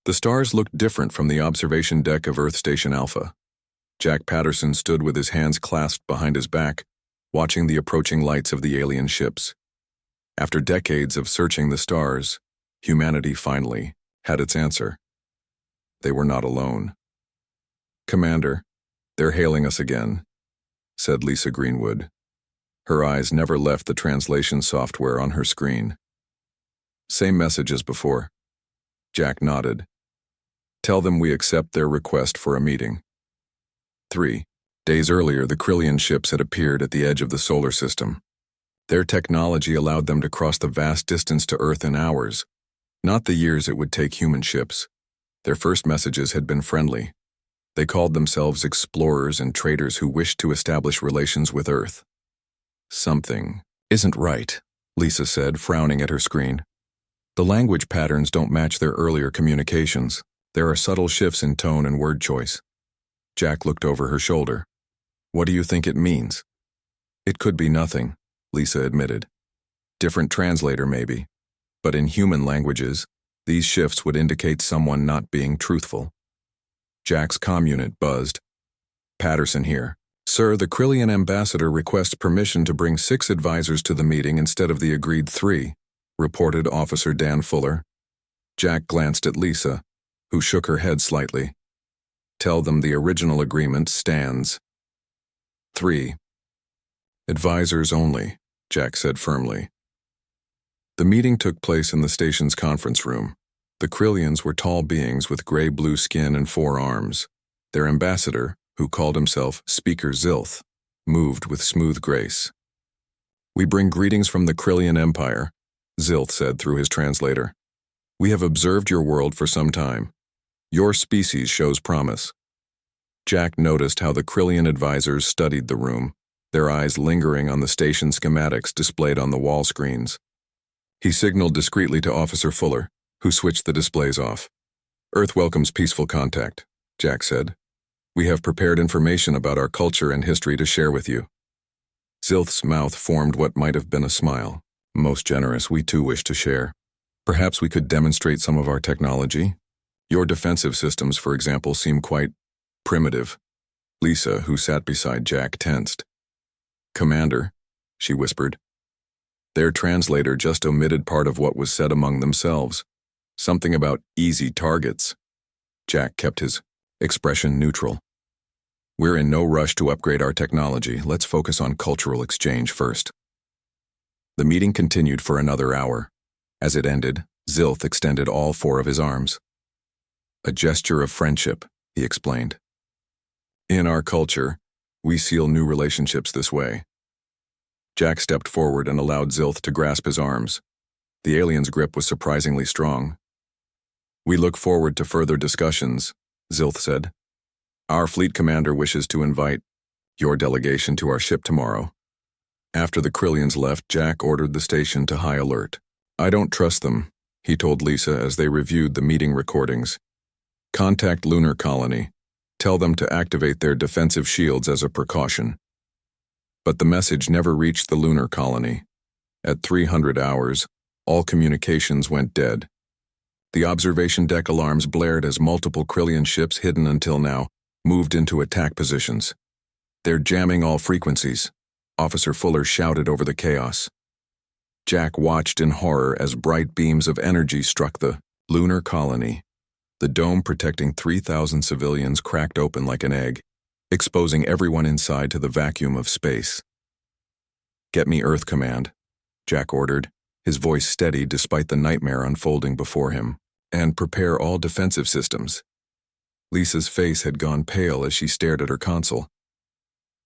The stars looked different from the observation deck of Earth Station Alpha. Jack Patterson stood with his hands clasped behind his back, watching the approaching lights of the alien ships. After decades of searching the stars, humanity finally had its answer. They were not alone. "Commander, they're hailing us again," said Lisa Greenwood. Her eyes never left the translation software on her screen. "Same message as before." Jack nodded. "Tell them we accept their request for a meeting." 3 days earlier, the Krillian ships had appeared at the edge of the solar system. Their technology allowed them to cross the vast distance to Earth in hours, not the years it would take human ships. Their first messages had been friendly. They called themselves explorers and traders who wished to establish relations with Earth. "Something isn't right," Lisa said, frowning at her screen. "The language patterns don't match their earlier communications. There are subtle shifts in tone and word choice." Jack looked over her shoulder. "What do you think it means?" "It could be nothing," Lisa admitted. "Different translator, maybe. But in human languages, these shifts would indicate someone not being truthful." Jack's comm unit buzzed. "Patterson here. Sir, the Krillian ambassador requests permission to bring 6 advisors to the meeting instead of the agreed 3, reported Officer Dan Fuller. Jack glanced at Lisa, who shook her head slightly. "Tell them the original agreement stands." 3 advisors only, Jack said firmly. The meeting took place in the station's conference room. The Krillians were tall beings with gray-blue skin and 4 arms. Their ambassador, who called himself Speaker Zilth, moved with smooth grace. "We bring greetings from the Krillian Empire," Zilth said through his translator. "We have observed your world for some time. Your species shows promise." Jack noticed how the Krillian advisors studied the room, their eyes lingering on the station schematics displayed on the wall screens. He signaled discreetly to Officer Fuller, who switched the displays off. "Earth welcomes peaceful contact," Jack said. "We have prepared information about our culture and history to share with you." Zilth's mouth formed what might have been a smile. "Most generous, we too wish to share. Perhaps we could demonstrate some of our technology. Your defensive systems, for example, seem quite primitive." Lisa, who sat beside Jack, tensed. "Commander," she whispered. Their translator just omitted part of what was said among themselves. Something about easy targets. Jack kept his expression neutral. "We're in no rush to upgrade our technology. Let's focus on cultural exchange first." The meeting continued for another hour. As it ended, Zilth extended all 4 of his arms. "A gesture of friendship," he explained. "In our culture, we seal new relationships this way." Jack stepped forward and allowed Zilth to grasp his arms. The alien's grip was surprisingly strong. "We look forward to further discussions," Zilth said. "Our fleet commander wishes to invite your delegation to our ship tomorrow." After the Krillians left, Jack ordered the station to high alert. "I don't trust them," he told Lisa as they reviewed the meeting recordings. "Contact Lunar Colony. Tell them to activate their defensive shields as a precaution." But the message never reached the Lunar Colony. At 300 hours, all communications went dead. The observation deck alarms blared as multiple Krillian ships hidden until now moved into attack positions. "They're jamming all frequencies," Officer Fuller shouted over the chaos. Jack watched in horror as bright beams of energy struck the Lunar Colony. The dome protecting 3,000 civilians cracked open like an egg, exposing everyone inside to the vacuum of space. "Get me Earth Command," Jack ordered, his voice steady despite the nightmare unfolding before him. "And prepare all defensive systems." Lisa's face had gone pale as she stared at her console.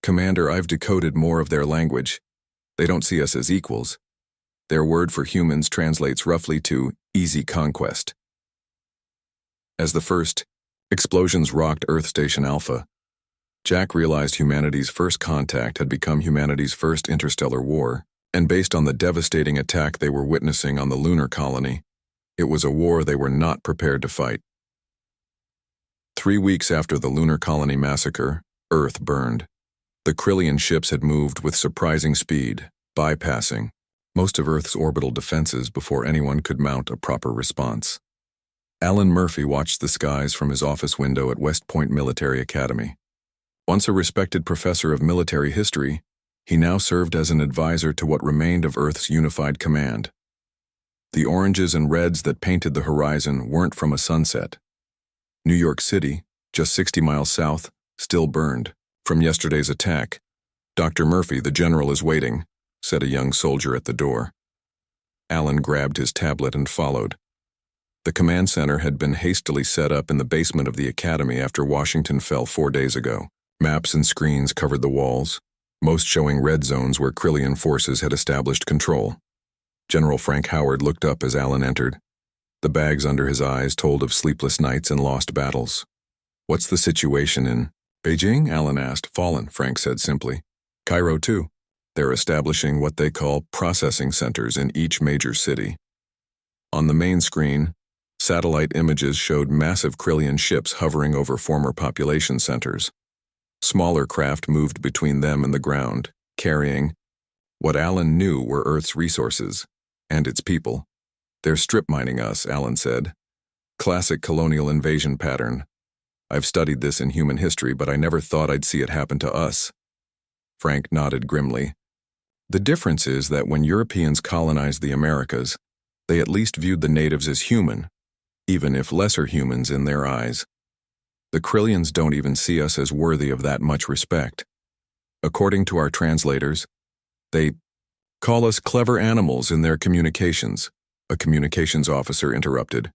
"Commander, I've decoded more of their language. They don't see us as equals. Their word for humans translates roughly to easy conquest." As the first explosions rocked Earth Station Alpha, Jack realized humanity's first contact had become humanity's first interstellar war, and based on the devastating attack they were witnessing on the lunar colony, it was a war they were not prepared to fight. 3 weeks after the lunar colony massacre, Earth burned. The Krillian ships had moved with surprising speed, bypassing most of Earth's orbital defenses before anyone could mount a proper response. Alan Murphy watched the skies from his office window at West Point Military Academy. Once a respected professor of military history, he now served as an advisor to what remained of Earth's unified command. The oranges and reds that painted the horizon weren't from a sunset. New York City, just 60 miles south, still burned from yesterday's attack. "Dr. Murphy, the general is waiting," said a young soldier at the door. Alan grabbed his tablet and followed. The command center had been hastily set up in the basement of the academy after Washington fell 4 days ago. Maps and screens covered the walls, most showing red zones where Krillian forces had established control. General Frank Howard looked up as Alan entered. The bags under his eyes told of sleepless nights and lost battles. "What's the situation in Beijing?" Alan asked. "Fallen," Frank said simply. "Cairo too. They're establishing what they call processing centers in each major city." On the main screen, satellite images showed massive Krillian ships hovering over former population centers. Smaller craft moved between them and the ground, carrying what Alan knew were Earth's resources and its people. "They're strip mining us," Alan said. "Classic colonial invasion pattern. I've studied this in human history, but I never thought I'd see it happen to us." Frank nodded grimly. "The difference is that when Europeans colonized the Americas, they at least viewed the natives as human, even if lesser humans in their eyes. The Krillians don't even see us as worthy of that much respect. According to our translators, they call us clever animals in their communications," a communications officer interrupted.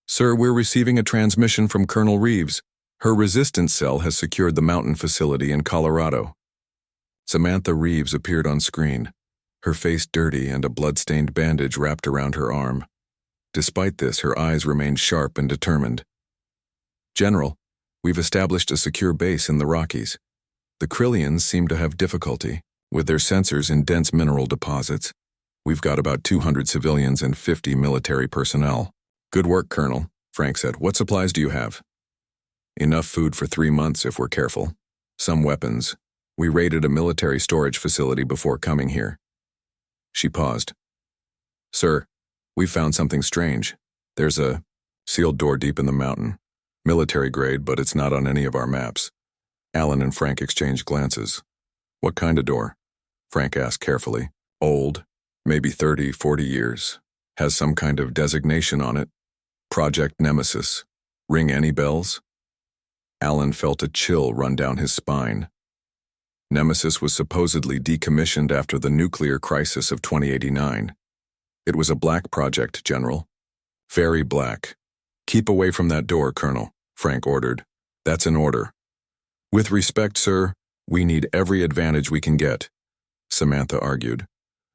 "Sir, we're receiving a transmission from Colonel Reeves. Her resistance cell has secured the mountain facility in Colorado." Samantha Reeves appeared on screen, her face dirty and a blood-stained bandage wrapped around her arm. Despite this, her eyes remained sharp and determined. "General, we've established a secure base in the Rockies. The Krillians seem to have difficulty with their sensors in dense mineral deposits. We've got about 200 civilians and 50 military personnel." "Good work, Colonel," Frank said. "What supplies do you have?" "Enough food for 3 months if we're careful. Some weapons. We raided a military storage facility before coming here." She paused. "Sir, we found something strange. There's a sealed door deep in the mountain. Military grade, but it's not on any of our maps." Alan and Frank exchanged glances. "What kind of door?" Frank asked carefully. "Old, maybe 30, 40 years. Has some kind of designation on it. Project Nemesis. Ring any bells?" Alan felt a chill run down his spine. Nemesis was supposedly decommissioned after the nuclear crisis of 2089. "It was a black project, General. Very black." "Keep away from that door, Colonel," Frank ordered. "That's an order." "With respect, sir, we need every advantage we can get," Samantha argued.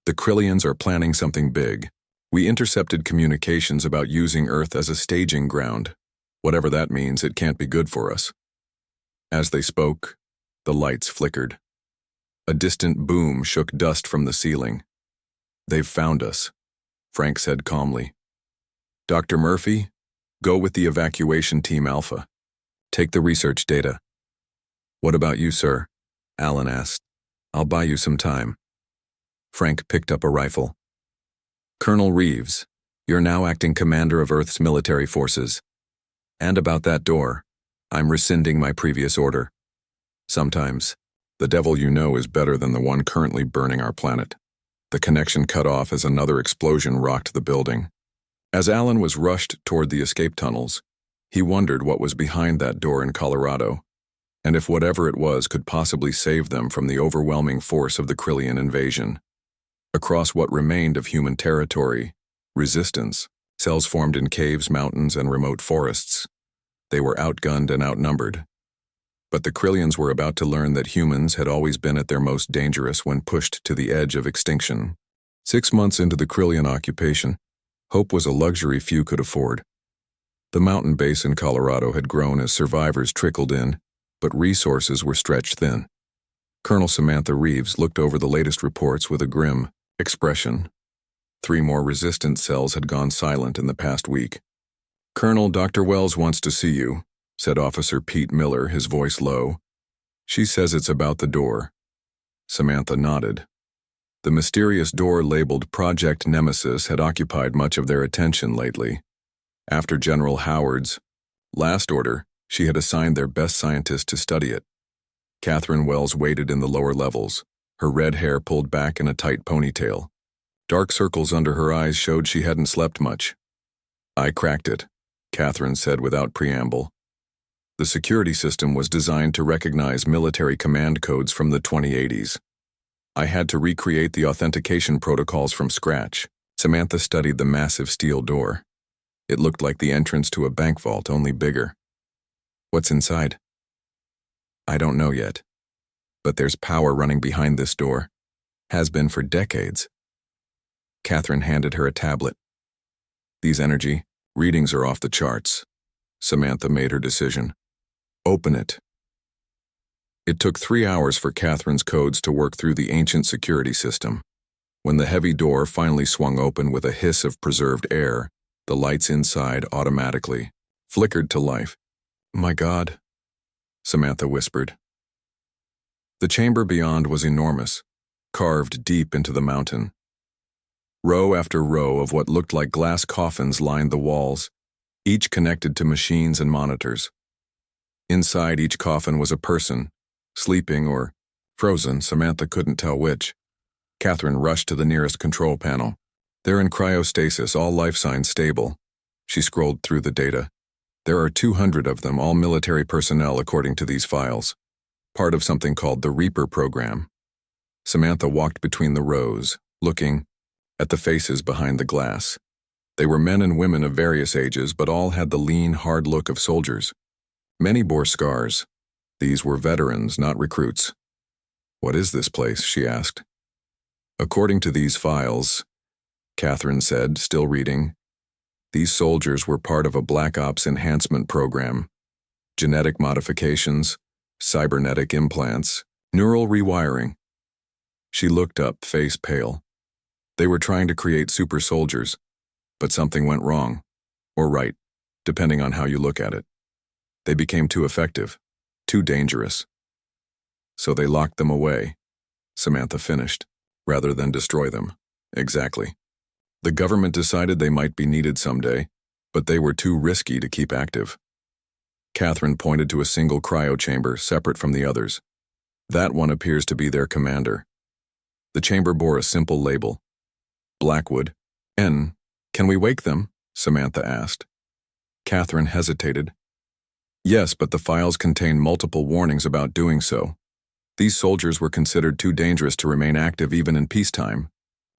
"The Krillians are planning something big. We intercepted communications about using Earth as a staging ground. Whatever that means, it can't be good for us." As they spoke, the lights flickered. A distant boom shook dust from the ceiling. "They've found us," Frank said calmly. "Dr. Murphy, go with the evacuation team Alpha. Take the research data." "What about you, sir?" Alan asked. "I'll buy you some time." Frank picked up a rifle. "Colonel Reeves, you're now acting commander of Earth's military forces. And about that door, I'm rescinding my previous order. Sometimes, the devil you know is better than the one currently burning our planet." The connection cut off as another explosion rocked the building. As Alan was rushed toward the escape tunnels, he wondered what was behind that door in Colorado, and if whatever it was could possibly save them from the overwhelming force of the Krillian invasion. Across what remained of human territory, resistance, cells formed in caves, mountains, and remote forests. They were outgunned and outnumbered. But the Krillians were about to learn that humans had always been at their most dangerous when pushed to the edge of extinction. 6 months into the Krillian occupation, hope was a luxury few could afford. The mountain base in Colorado had grown as survivors trickled in, but resources were stretched thin. Colonel Samantha Reeves looked over the latest reports with a grim expression. 3 more resistance cells had gone silent in the past week. "Colonel, Dr. Wells wants to see you," said Officer Pete Miller, his voice low. "She says it's about the door." Samantha nodded. The mysterious door labeled Project Nemesis had occupied much of their attention lately. After General Howard's last order, she had assigned their best scientist to study it. Catherine Wells waited in the lower levels, her red hair pulled back in a tight ponytail. Dark circles under her eyes showed she hadn't slept much. "I cracked it," Catherine said without preamble. The security system was designed to recognize military command codes from the 2080s. I had to recreate the authentication protocols from scratch. Samantha studied the massive steel door. It looked like the entrance to a bank vault, only bigger. "What's inside?" "I don't know yet. But there's power running behind this door. Has been for decades." Catherine handed her a tablet. "These energy readings are off the charts." Samantha made her decision. "Open it." It took 3 hours for Catherine's codes to work through the ancient security system. When the heavy door finally swung open with a hiss of preserved air, the lights inside automatically flickered to life. "My God," Samantha whispered. The chamber beyond was enormous, carved deep into the mountain. Row after row of what looked like glass coffins lined the walls, each connected to machines and monitors. Inside each coffin was a person, sleeping or frozen, Samantha couldn't tell which. Catherine rushed to the nearest control panel. "They're in cryostasis, all life signs stable." She scrolled through the data. "There are 200 of them, all military personnel according to these files. Part of something called the Reaper program." Samantha walked between the rows, looking at the faces behind the glass. They were men and women of various ages, but all had the lean, hard look of soldiers. Many bore scars. These were veterans, not recruits. "What is this place?" she asked. "According to these files," Catherine said, still reading, "these soldiers were part of a Black Ops enhancement program. Genetic modifications, cybernetic implants, neural rewiring." She looked up, face pale. They were trying to create super soldiers, but something went wrong, or right, depending on how you look at it. They became too effective, too dangerous. "So they locked them away," Samantha finished, "rather than destroy them." "Exactly. The government decided they might be needed someday, but they were too risky to keep active." Catherine pointed to a single cryo chamber separate from the others. "That one appears to be their commander." The chamber bore a simple label. "Blackwood, N. Can we wake them?" Samantha asked. Catherine hesitated. "Yes, but the files contain multiple warnings about doing so. These soldiers were considered too dangerous to remain active even in peacetime.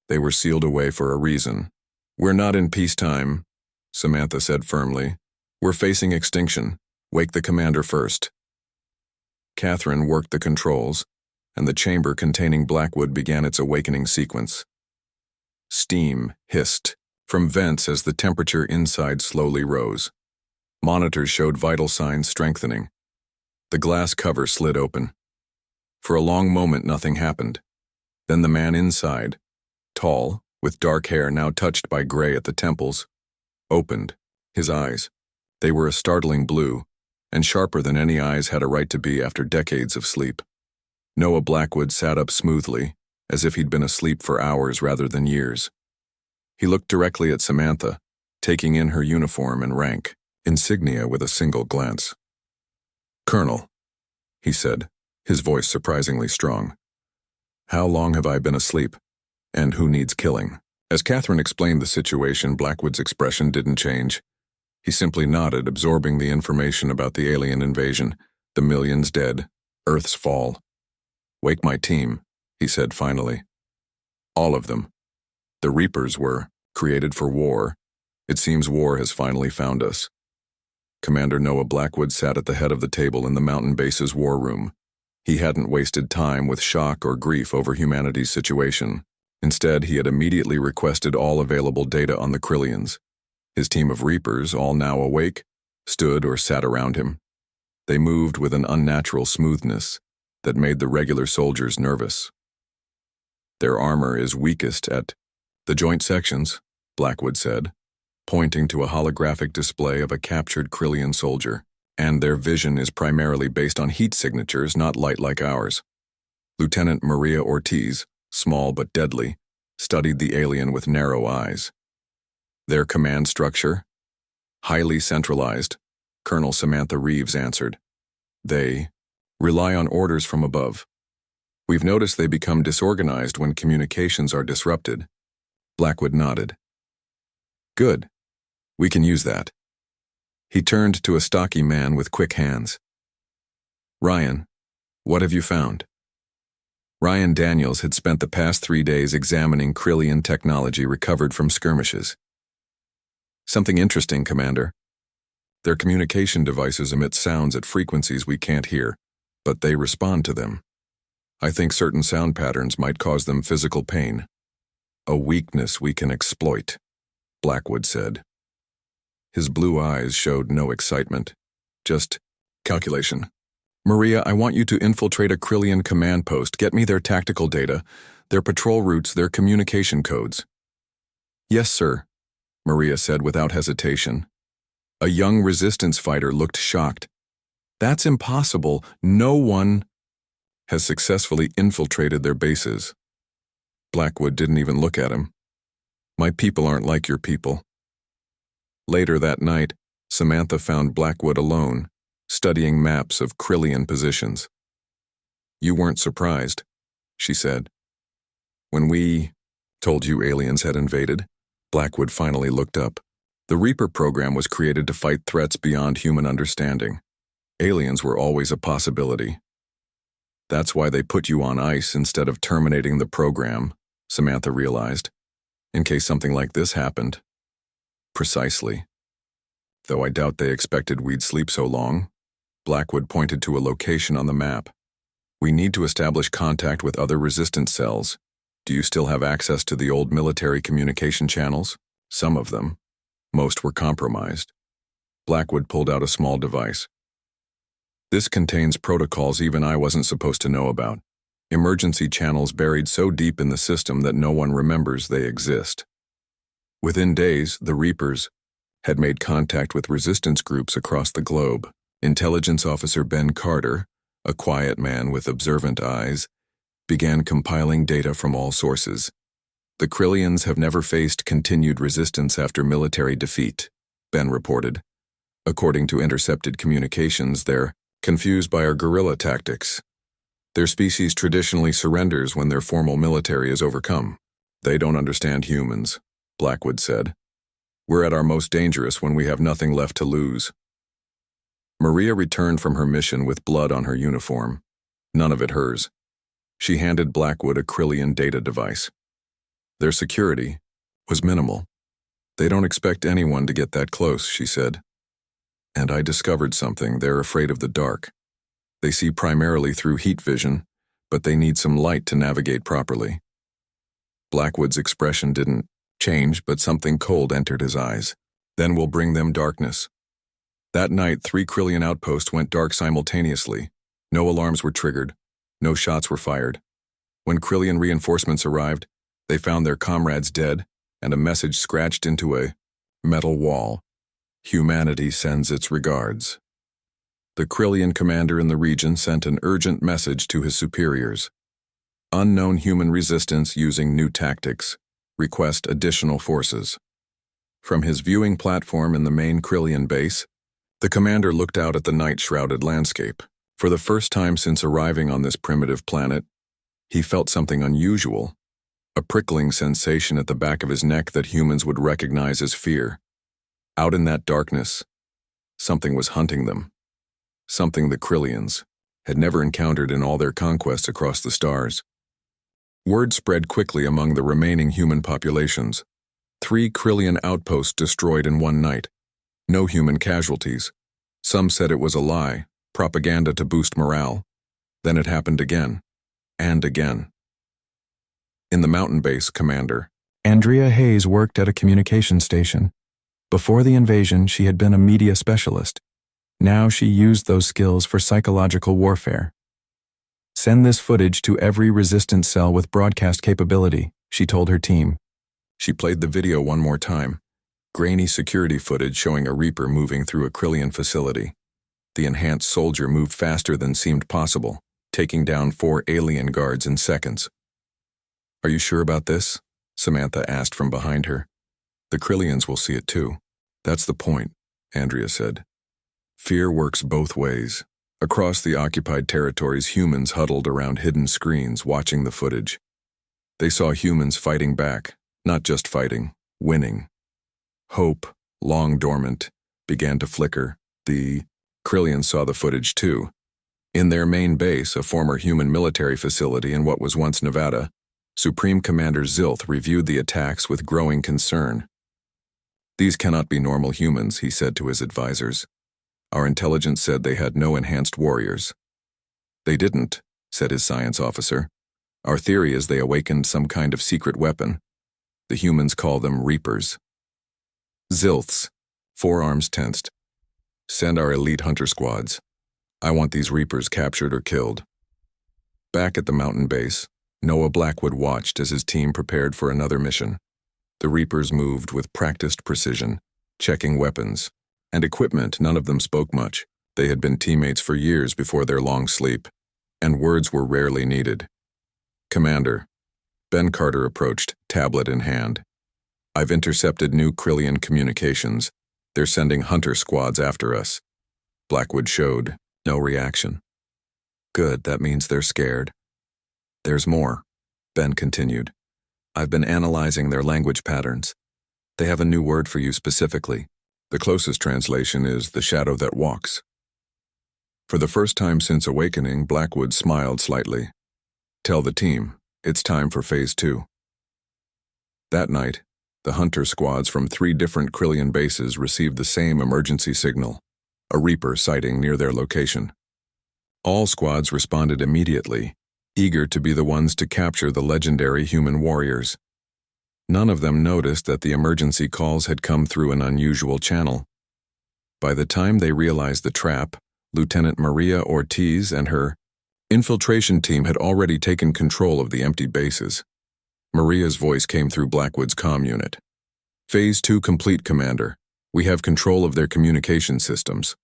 They were sealed away for a reason." "We're not in peacetime," Samantha said firmly. "We're facing extinction. Wake the commander first." Catherine worked the controls, and the chamber containing Blackwood began its awakening sequence. Steam hissed from vents as the temperature inside slowly rose. Monitors showed vital signs strengthening. The glass cover slid open. For a long moment nothing happened. Then the man inside, tall, with dark hair now touched by gray at the temples, opened his eyes. They were a startling blue, and sharper than any eyes had a right to be after decades of sleep. Noah Blackwood sat up smoothly, as if he'd been asleep for hours rather than years. He looked directly at Samantha, taking in her uniform and rank, insignia with a single glance. "Colonel," he said, his voice surprisingly strong. "How long have I been asleep? And who needs killing?" As Catherine explained the situation, Blackwood's expression didn't change. He simply nodded, absorbing the information about the alien invasion, the millions dead, Earth's fall. "Wake my team," he said finally. "All of them. The Reapers were created for war. It seems war has finally found us." Commander Noah Blackwood sat at the head of the table in the mountain base's war room. He hadn't wasted time with shock or grief over humanity's situation. Instead, he had immediately requested all available data on the Krillians. His team of Reapers, all now awake, stood or sat around him. They moved with an unnatural smoothness that made the regular soldiers nervous. "Their armor is weakest at the joint sections," Blackwood said, pointing to a holographic display of a captured Krillian soldier, "and their vision is primarily based on heat signatures, not light like ours." Lieutenant Maria Ortiz, small but deadly, studied the alien with narrow eyes. "Their command structure?" Highly centralized, Colonel Samantha Reeves answered. They rely on orders from above. We've noticed they become disorganized when communications are disrupted. Blackwood nodded. Good. We can use that. He turned to a stocky man with quick hands. Ryan, what have you found? Ryan Daniels had spent the past 3 days examining Krillian technology recovered from skirmishes. Something interesting, Commander. Their communication devices emit sounds at frequencies we can't hear, but they respond to them. I think certain sound patterns might cause them physical pain. A weakness we can exploit, Blackwood said. His blue eyes showed no excitement, just calculation. Maria, I want you to infiltrate a Krillian command post. Get me their tactical data, their patrol routes, their communication codes. Yes, sir, Maria said without hesitation. A young resistance fighter looked shocked. That's impossible. No one has successfully infiltrated their bases. Blackwood didn't even look at him. My people aren't like your people. Later that night, Samantha found Blackwood alone, studying maps of Krillian positions. You weren't surprised, she said. When we told you aliens had invaded, Blackwood finally looked up. The Reaper program was created to fight threats beyond human understanding. Aliens were always a possibility. That's why they put you on ice instead of terminating the program, Samantha realized, in case something like this happened. Precisely. Though I doubt they expected we'd sleep so long, Blackwood pointed to a location on the map. We need to establish contact with other resistance cells. Do you still have access to the old military communication channels? Some of them. Most were compromised. Blackwood pulled out a small device. This contains protocols even I wasn't supposed to know about. Emergency channels buried so deep in the system that no one remembers they exist. Within days, the Reapers had made contact with resistance groups across the globe. Intelligence Officer Ben Carter, a quiet man with observant eyes, began compiling data from all sources. The Krillians have never faced continued resistance after military defeat, Ben reported. According to intercepted communications, they're confused by our guerrilla tactics. Their species traditionally surrenders when their formal military is overcome. They don't understand humans, Blackwood said. We're at our most dangerous when we have nothing left to lose. Maria returned from her mission with blood on her uniform, none of it hers. She handed Blackwood a Krillian data device. Their security was minimal. They don't expect anyone to get that close, she said. And I discovered something. They're afraid of the dark. They see primarily through heat vision, but they need some light to navigate properly. Blackwood's expression didn't change, but something cold entered his eyes. Then we'll bring them darkness. That night, 3 Krillian outposts went dark simultaneously. No alarms were triggered. No shots were fired. When Krillian reinforcements arrived, they found their comrades dead and a message scratched into a metal wall. Humanity sends its regards. The Krillian commander in the region sent an urgent message to his superiors. Unknown human resistance using new tactics. Request additional forces. From his viewing platform in the main Krillian base, the commander looked out at the night-shrouded landscape. For the first time since arriving on this primitive planet, he felt something unusual, a prickling sensation at the back of his neck that humans would recognize as fear. Out in that darkness, something was hunting them. Something the Krillians had never encountered in all their conquests across the stars. Word spread quickly among the remaining human populations. 3 Krillian outposts destroyed in one night. No human casualties. Some said it was a lie, propaganda to boost morale. Then it happened again, and again. In the mountain base, Commander Andrea Hayes worked at a communication station. Before the invasion, she had been a media specialist. Now she used those skills for psychological warfare. Send this footage to every resistance cell with broadcast capability, she told her team. She played the video one more time. Grainy security footage showing a Reaper moving through a Krillian facility. The enhanced soldier moved faster than seemed possible, taking down 4 alien guards in seconds. Are you sure about this? Samantha asked from behind her. The Krillians will see it too. That's the point. Andrea said. Fear works both ways. Across the occupied territories, humans huddled around hidden screens watching the footage. They saw humans fighting back, not just fighting, winning. Hope, long dormant, began to flicker. The Krillians saw the footage too. In their main base, a former human military facility in what was once Nevada, Supreme Commander Zilth reviewed the attacks with growing concern. These cannot be normal humans, he said to his advisors. Our intelligence said they had no enhanced warriors. They didn't, said his science officer. Our theory is they awakened some kind of secret weapon. The humans call them Reapers. Zilth's forearms tensed. Send our elite hunter squads. I want these Reapers captured or killed. Back at the mountain base, Noah Blackwood watched as his team prepared for another mission. The Reapers moved with practiced precision, checking weapons and equipment. None of them spoke much. They had been teammates for years before their long sleep, and words were rarely needed. Commander, Ben Carter approached, tablet in hand. I've intercepted new Krillian communications. They're sending hunter squads after us. Blackwood showed no reaction. Good, that means they're scared. There's more, Ben continued. I've been analyzing their language patterns. They have a new word for you specifically. The closest translation is the shadow that walks. For the first time since awakening, Blackwood smiled slightly. Tell the team, it's time for Phase 2. That night, the hunter squads from 3 different Krillian bases received the same emergency signal, a Reaper sighting near their location. All squads responded immediately, eager to be the ones to capture the legendary human warriors. None of them noticed that the emergency calls had come through an unusual channel. By the time they realized the trap, Lieutenant Maria Ortiz and her infiltration team had already taken control of the empty bases. Maria's voice came through Blackwood's comm unit. Phase 2 complete, Commander. We have control of their communication systems.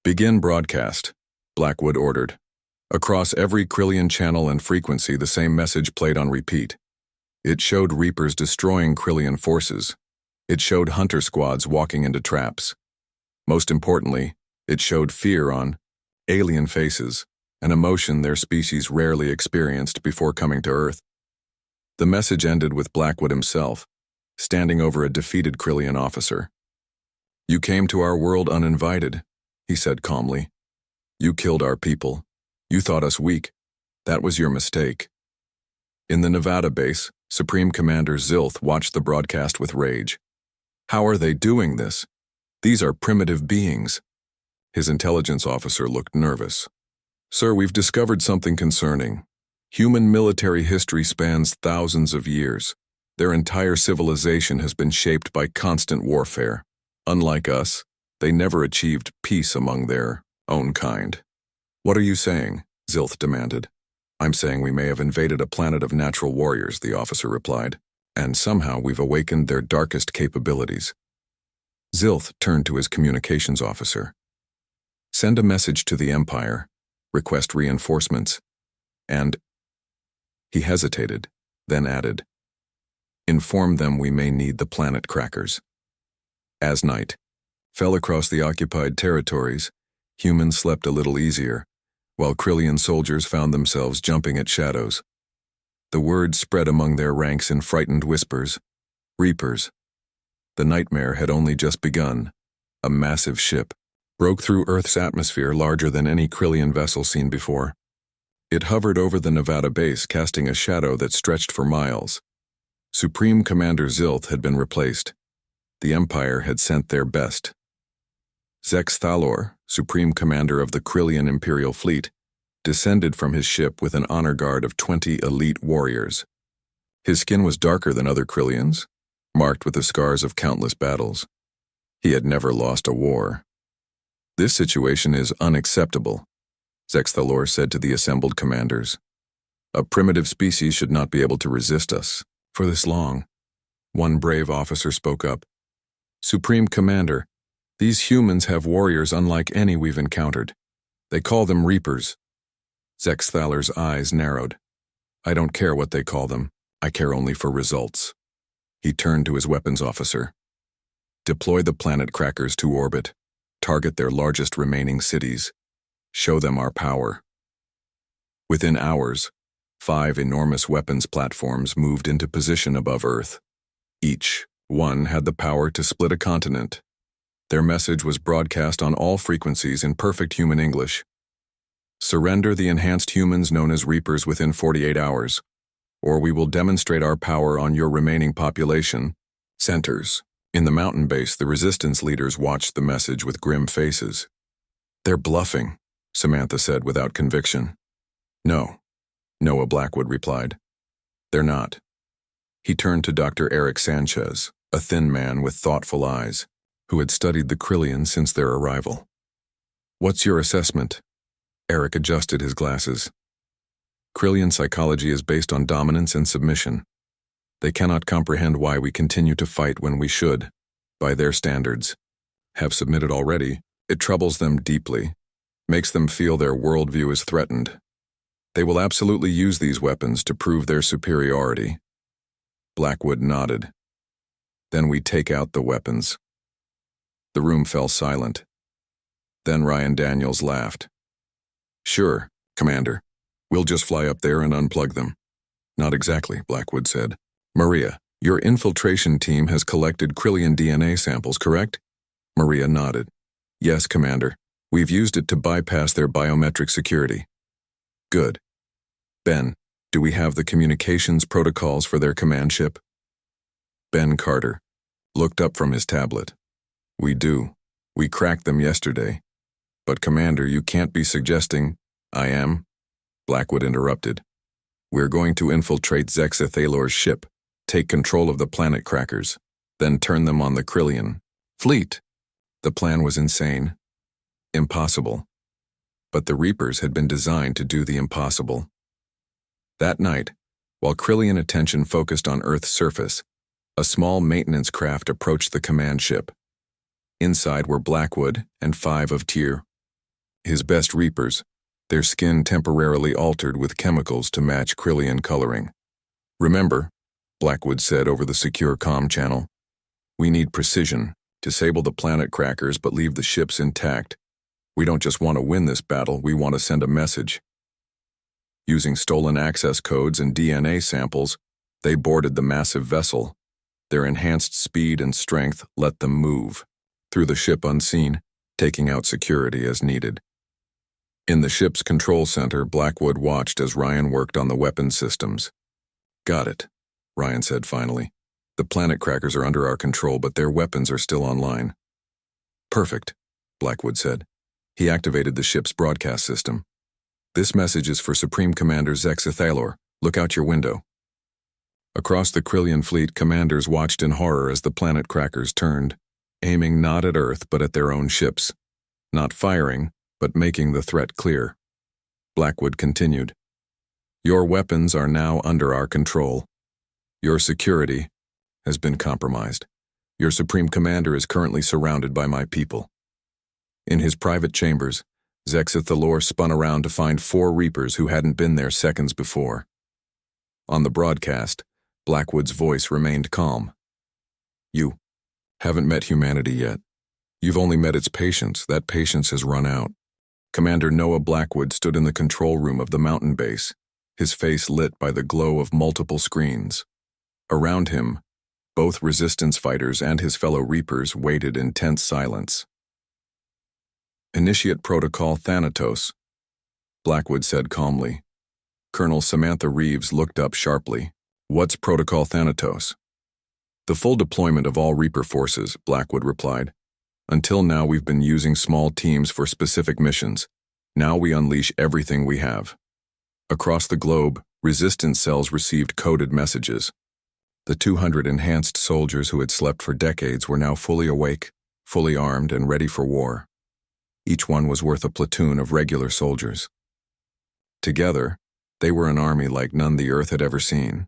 Begin broadcast, Blackwood ordered. Across every Krillian channel and frequency, the same message played on repeat. It showed Reapers destroying Krillian forces. It showed hunter squads walking into traps. Most importantly, it showed fear on alien faces, an emotion their species rarely experienced before coming to Earth. The message ended with Blackwood himself, standing over a defeated Krillian officer. You came to our world uninvited, he said calmly. You killed our people. You thought us weak. That was your mistake. In the Nevada base, Supreme Commander Zilth watched the broadcast with rage. How are they doing this? These are primitive beings. His intelligence officer looked nervous. Sir, we've discovered something concerning. Human military history spans thousands of years. Their entire civilization has been shaped by constant warfare. Unlike us, they never achieved peace among their own kind. What are you saying? Zilth demanded. I'm saying we may have invaded a planet of natural warriors, the officer replied, and somehow we've awakened their darkest capabilities. Zilth turned to his communications officer. Send a message to the Empire, request reinforcements, and... He hesitated, then added, inform them we may need the planet crackers. As night fell across the occupied territories, humans slept a little easier, while Krillian soldiers found themselves jumping at shadows. The word spread among their ranks in frightened whispers. Reapers. The nightmare had only just begun. A massive ship broke through Earth's atmosphere, larger than any Krillian vessel seen before. It hovered over the Nevada base, casting a shadow that stretched for miles. Supreme Commander Zilth had been replaced. The Empire had sent their best. Zex Thalor, Supreme Commander of the Krillian Imperial Fleet, descended from his ship with an honor guard of 20 elite warriors. His skin was darker than other Krillians, marked with the scars of countless battles. He had never lost a war. This situation is unacceptable, Zex Thalor said to the assembled commanders. A primitive species should not be able to resist us for this long. One brave officer spoke up. Supreme Commander, these humans have warriors unlike any we've encountered. They call them Reapers. Zex Thalor's eyes narrowed. I don't care what they call them. I care only for results. He turned to his weapons officer. Deploy the planet crackers to orbit. Target their largest remaining cities. Show them our power. Within hours, 5 enormous weapons platforms moved into position above Earth. Each one had the power to split a continent. Their message was broadcast on all frequencies in perfect human English. Surrender the enhanced humans known as Reapers within 48 hours, or we will demonstrate our power on your remaining population centers. In the mountain base, the resistance leaders watched the message with grim faces. They're bluffing, Samantha said without conviction. No, Noah Blackwood replied. They're not. He turned to Dr. Eric Sanchez, a thin man with thoughtful eyes, who had studied the Krillian since their arrival. What's your assessment? Eric adjusted his glasses. Krillian psychology is based on dominance and submission. They cannot comprehend why we continue to fight when we should, by their standards, have submitted already. It troubles them deeply, makes them feel their worldview is threatened. They will absolutely use these weapons to prove their superiority. Blackwood nodded. Then we take out the weapons. The room fell silent. Then Ryan Daniels laughed. Sure, Commander. We'll just fly up there and unplug them. Not exactly, Blackwood said. Maria, your infiltration team has collected Krillian DNA samples, correct? Maria nodded. Yes, Commander. We've used it to bypass their biometric security. Good. Ben, do we have the communications protocols for their command ship? Ben Carter looked up from his tablet. We do. We cracked them yesterday. But Commander, you can't be suggesting— I am? Blackwood interrupted. We're going to infiltrate Zexa Thalor's ship, take control of the planet crackers, then turn them on the Krillian fleet. The plan was insane. Impossible. But the Reapers had been designed to do the impossible. That night, while Krillian attention focused on Earth's surface, a small maintenance craft approached the command ship. Inside were Blackwood and 5 of Tyr, his best Reapers, their skin temporarily altered with chemicals to match Krillian coloring. Remember, Blackwood said over the secure comm channel, we need precision. Disable the planet crackers but leave the ships intact. We don't just want to win this battle, we want to send a message. Using stolen access codes and DNA samples, they boarded the massive vessel. Their enhanced speed and strength let them move through the ship unseen, taking out security as needed. In the ship's control center, Blackwood watched as Ryan worked on the weapons systems. Got it, Ryan said finally. The planet crackers are under our control, but their weapons are still online. Perfect, Blackwood said. He activated the ship's broadcast system. This message is for Supreme Commander Zexa Thalor. Look out your window. Across the Krillian fleet, commanders watched in horror as the planet crackers turned, aiming not at Earth but at their own ships. Not firing, but making the threat clear. Blackwood continued. Your weapons are now under our control. Your security has been compromised. Your Supreme Commander is currently surrounded by my people. In his private chambers, Zexa Thalor spun around to find 4 Reapers who hadn't been there seconds before. On the broadcast, Blackwood's voice remained calm. You haven't met humanity yet. You've only met its patience. That patience has run out. Commander Noah Blackwood stood in the control room of the mountain base, his face lit by the glow of multiple screens. Around him, both resistance fighters and his fellow Reapers waited in tense silence. Initiate Protocol Thanatos, Blackwood said calmly. Colonel Samantha Reeves looked up sharply. What's Protocol Thanatos? The full deployment of all Reaper forces, Blackwood replied. Until now we've been using small teams for specific missions. Now we unleash everything we have. Across the globe, resistance cells received coded messages. The 200 enhanced soldiers who had slept for decades were now fully awake, fully armed, and ready for war. Each one was worth a platoon of regular soldiers. Together, they were an army like none the Earth had ever seen.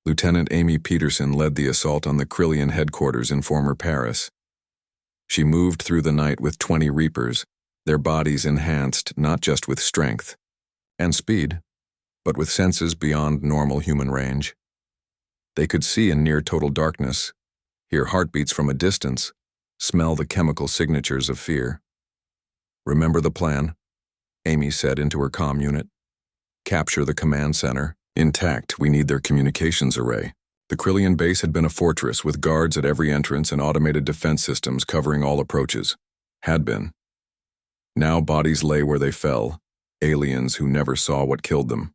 Lieutenant Amy Peterson led the assault on the Krillian headquarters in former Paris. She moved through the night with 20 Reapers, their bodies enhanced not just with strength and speed, but with senses beyond normal human range. They could see in near total darkness, hear heartbeats from a distance, smell the chemical signatures of fear. "Remember the plan?" Amy said into her comm unit. "Capture the command center. Intact, we need their communications array." The Krillian base had been a fortress with guards at every entrance and automated defense systems covering all approaches. Had been. Now bodies lay where they fell, aliens who never saw what killed them.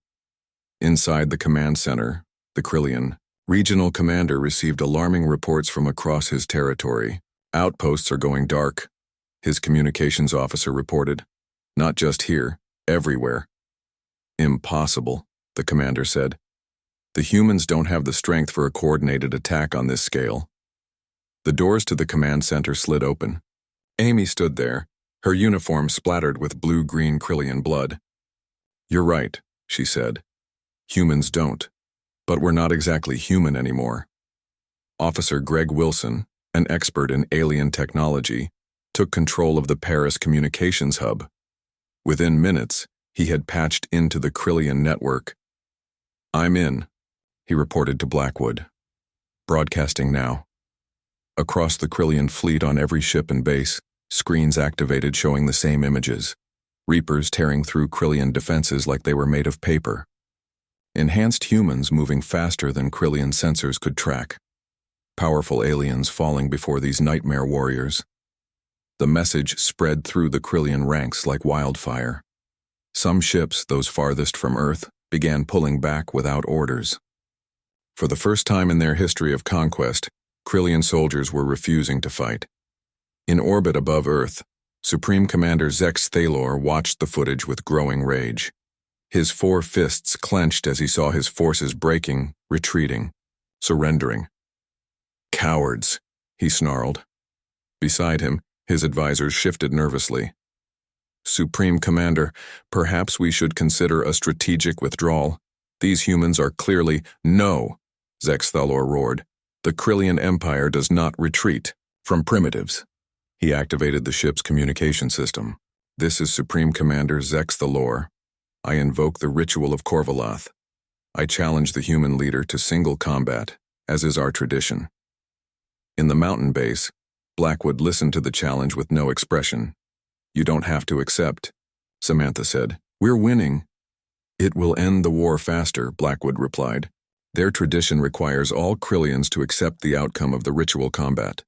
Inside the command center, the Krillian regional commander received alarming reports from across his territory. "Outposts are going dark," his communications officer reported. "Not just here, everywhere." "Impossible," the commander said. "The humans don't have the strength for a coordinated attack on this scale." The doors to the command center slid open. Amy stood there, her uniform splattered with blue-green Krillian blood. "You're right," she said. "Humans don't. But we're not exactly human anymore." Officer Greg Wilson, an expert in alien technology, took control of the Paris communications hub. Within minutes, he had patched into the Krillian network. "I'm in," he reported to Blackwood. "Broadcasting now." Across the Krillian fleet on every ship and base, screens activated showing the same images. Reapers tearing through Krillian defenses like they were made of paper. Enhanced humans moving faster than Krillian sensors could track. Powerful aliens falling before these nightmare warriors. The message spread through the Krillian ranks like wildfire. Some ships, those farthest from Earth, began pulling back without orders. For the first time in their history of conquest, Krillian soldiers were refusing to fight. In orbit above Earth, Supreme Commander Zex Thalor watched the footage with growing rage. His four fists clenched as he saw his forces breaking, retreating, surrendering. "Cowards," he snarled. Beside him, his advisors shifted nervously. "Supreme Commander, perhaps we should consider a strategic withdrawal. These humans are clearly—" "No," Zex Thalor roared. "The Krillian Empire does not retreat from primitives." He activated the ship's communication system. "This is Supreme Commander Zex Thalor. I invoke the ritual of Korvaloth. I challenge the human leader to single combat, as is our tradition." In the mountain base, Blackwood listened to the challenge with no expression. "You don't have to accept," Samantha said. "We're winning." "It will end the war faster," Blackwood replied. "Their tradition requires all Krillians to accept the outcome of the ritual combat."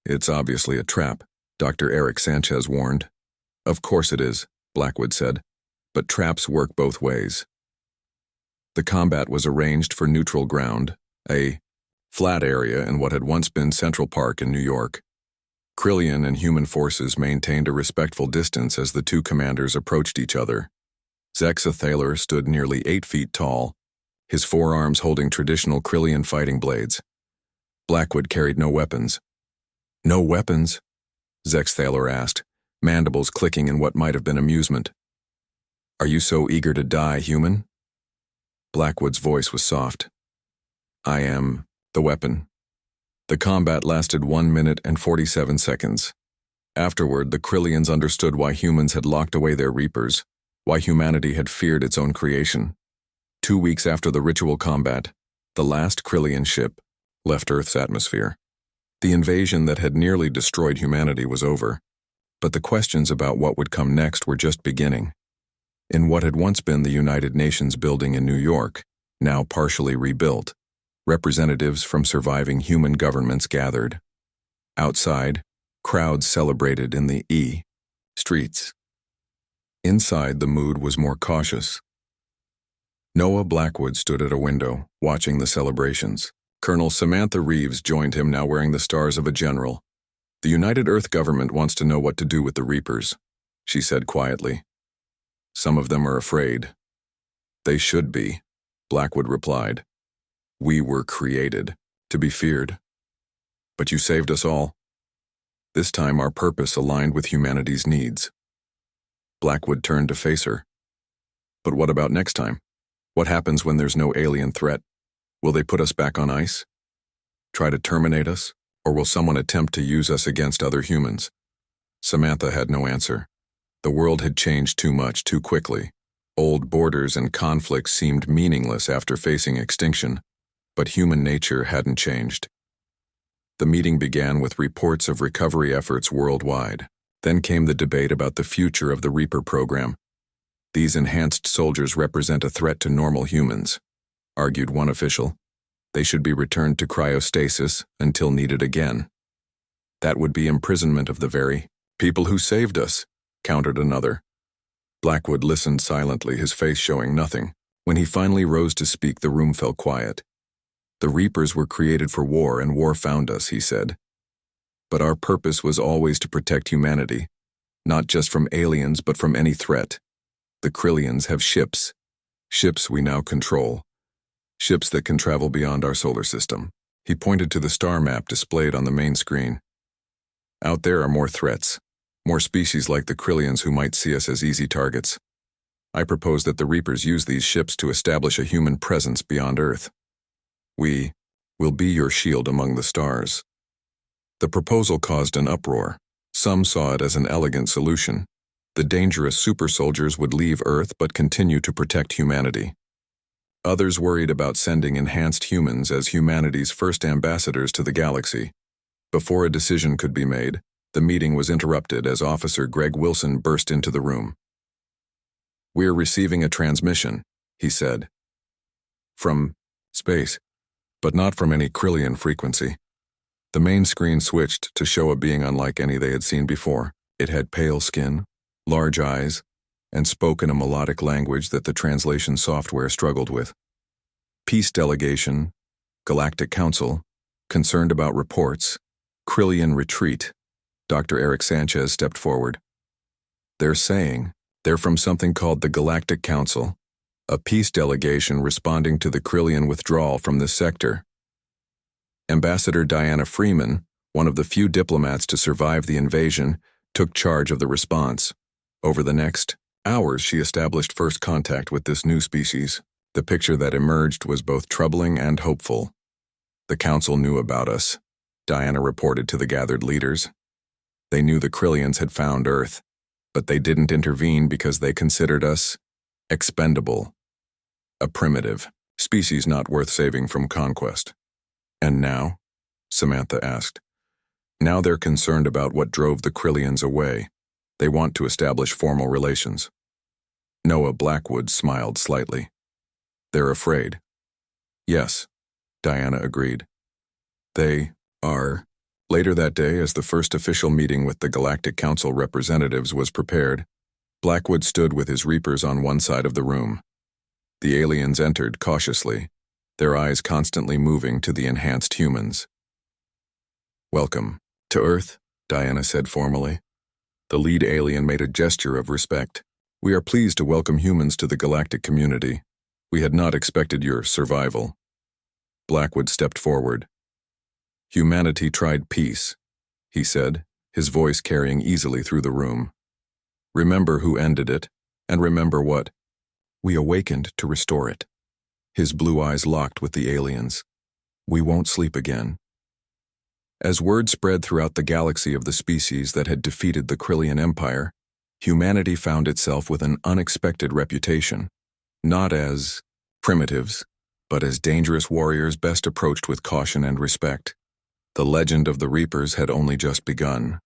"It's obviously a trap," Dr. Eric Sanchez warned. "Of course it is," Blackwood said. "But traps work both ways." The combat was arranged for neutral ground, a flat area in what had once been Central Park in New York. Krillian and human forces maintained a respectful distance as the two commanders approached each other. Zex Thalor stood nearly 8 feet tall, his forearms holding traditional Krillian fighting blades. Blackwood carried no weapons. "No weapons?" Zex Thalor asked, mandibles clicking in what might have been amusement. "Are you so eager to die, human?" Blackwood's voice was soft. "I am the weapon." The combat lasted 1 minute and 47 seconds. Afterward, the Krillians understood why humans had locked away their reapers, why humanity had feared its own creation. 2 weeks after the ritual combat, the last Krillian ship left Earth's atmosphere. The invasion that had nearly destroyed humanity was over, but the questions about what would come next were just beginning. In what had once been the United Nations building in New York, now partially rebuilt, representatives from surviving human governments gathered. Outside, crowds celebrated in the streets. Inside, the mood was more cautious. Noah Blackwood stood at a window, watching the celebrations. Colonel Samantha Reeves joined him, now wearing the stars of a general. "The United Earth government wants to know what to do with the Reapers," she said quietly. "Some of them are afraid." "They should be," Blackwood replied. "We were created to be feared. But you saved us all. This time our purpose aligned with humanity's needs." Blackwood turned to face her. "But what about next time? What happens when there's no alien threat? Will they put us back on ice? Try to terminate us? Or will someone attempt to use us against other humans?" Samantha had no answer. The world had changed too much, too quickly. Old borders and conflicts seemed meaningless after facing extinction, but human nature hadn't changed. The meeting began with reports of recovery efforts worldwide. Then came the debate about the future of the Reaper program. These enhanced soldiers represent a threat to normal humans, argued one official. They should be returned to cryostasis until needed again. That would be imprisonment of the very people who saved us, countered another. Blackwood listened silently, his face showing nothing. When he finally rose to speak, the room fell quiet. The Reapers were created for war, and war found us, he said. But our purpose was always to protect humanity, not just from aliens, but from any threat. The Krillians have ships we now control, ships that can travel beyond our solar system. He pointed to the star map displayed on the main screen. Out there are more threats, more species like the Krillians who might see us as easy targets. I propose that the Reapers use these ships to establish a human presence beyond Earth. We will be your shield among the stars. The proposal caused an uproar. Some saw it as an elegant solution. The dangerous super soldiers would leave Earth but continue to protect humanity. Others worried about sending enhanced humans as humanity's first ambassadors to the galaxy. Before a decision could be made, the meeting was interrupted as Officer Greg Wilson burst into the room. "We're receiving a transmission," he said. "From space, but not from any Krillian frequency." The main screen switched to show a being unlike any they had seen before. It had pale skin, large eyes, and spoke in a melodic language that the translation software struggled with. Peace Delegation, Galactic Council, concerned about reports, Krillian retreat. Dr. Eric Sanchez stepped forward. "They're saying they're from something called the Galactic Council, a peace delegation responding to the Krillian withdrawal from this sector." Ambassador Diana Freeman, one of the few diplomats to survive the invasion, took charge of the response. Over the next hours, she established first contact with this new species. The picture that emerged was both troubling and hopeful. "The Council knew about us," Diana reported to the gathered leaders. "They knew the Krillians had found Earth, but they didn't intervene because they considered us expendable, a primitive species not worth saving from conquest." "And now?" Samantha asked. "Now they're concerned about what drove the Krillians away. They want to establish formal relations." Noah Blackwood smiled slightly. "They're afraid." "Yes," Diana agreed. "They are." Later that day, as the first official meeting with the Galactic Council representatives was prepared, Blackwood stood with his Reapers on one side of the room. The aliens entered cautiously, their eyes constantly moving to the enhanced humans. "Welcome to Earth," Diana said formally. The lead alien made a gesture of respect. "We are pleased to welcome humans to the galactic community. We had not expected your survival." Blackwood stepped forward. "Humanity tried peace," he said, his voice carrying easily through the room. "Remember who ended it, and remember what? We awakened to restore it." His blue eyes locked with the aliens. "We won't sleep again." As word spread throughout the galaxy of the species that had defeated the Krillian Empire, humanity found itself with an unexpected reputation, not as primitives, but as dangerous warriors best approached with caution and respect. The legend of the Reapers had only just begun.